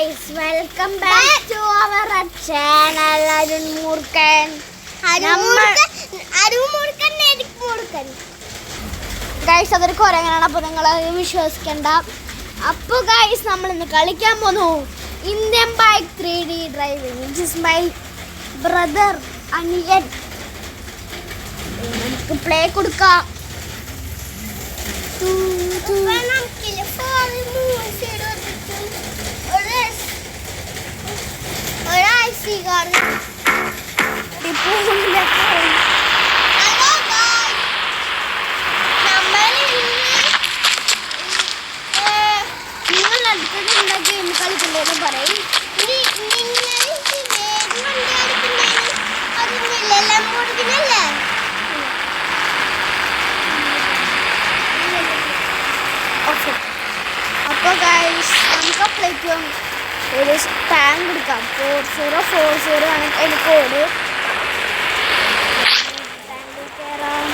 guys, welcome back to our channel Arun Murkan. Guys, അതൊരു കുരങ്ങനാണ്, അപ്പോൾ നിങ്ങൾ വിശ്വസിക്കണ്ട. അപ്പോൾ guys, നമ്മൾ ഇന്ന് കളിക്കാൻ പോകുന്നു Indian bike 3D driving. This is my brother അനിയൻ. നമുക്ക് പ്ലേ കൊടുക്കാം. അപ്പോൾ ഗൈസ് നമുക്ക് അപ്ലൈക്കും ഒരു ടാങ്ക് എടുക്കാം. 4040 ആണ് അതിന് കോഡ്. ടാങ്കിൽ കയറാം.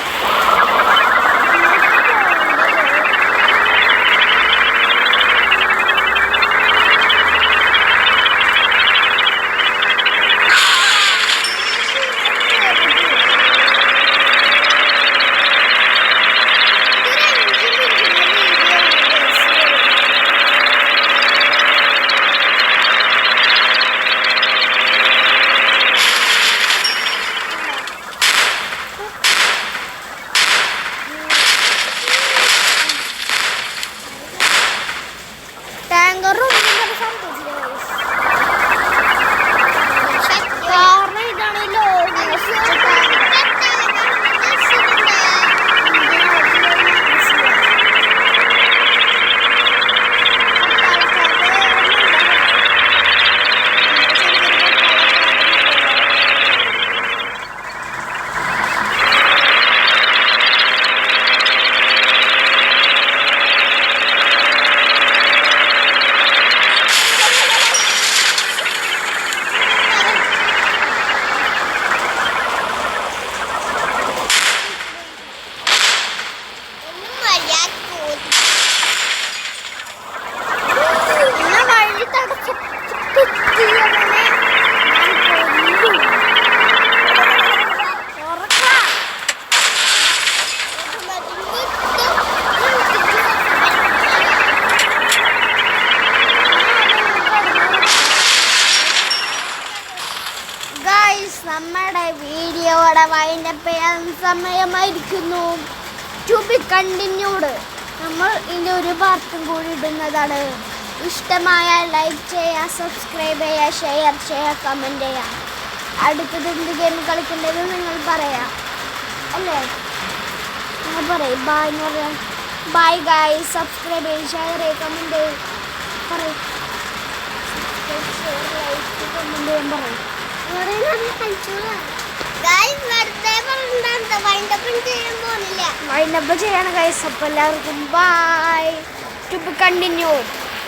നമ്മുടെ വീഡിയോയുടെ വൈൻഡപ്പ് ചെയ്യാൻ സമയമായിരിക്കുന്നു. To B continued. നമ്മൾ ഇതിൻ്റെ ഒരു പാർട്ടും കൂടി ഇടുന്നതാണ്. ഇഷ്ടമായ ലൈക്ക് ചെയ്യുക, സബ്സ്ക്രൈബ് ചെയ്യുക, ഷെയർ ചെയ്യുക, കമൻറ്റ് ചെയ്യുക. അടുത്തത് എന്ത് ഗെയിം കളിക്കേണ്ടത് നിങ്ങൾ പറയാം അല്ലേ? നിങ്ങൾ പറയും ബായ് എന്ന് പറയാം. ബായ് ഗൈസ്, സബ്സ്ക്രൈബ് ചെയ്യുക, ഷെയർ ചെയ്യുക, കമൻറ്റ് ചെയ്യുക. പറയും പറയും വൈൻഡപ്പ് ചെയ്യണം ഗൈസ്. അപ്പോൾ എല്ലാവർക്കും ബൈ. To B continued.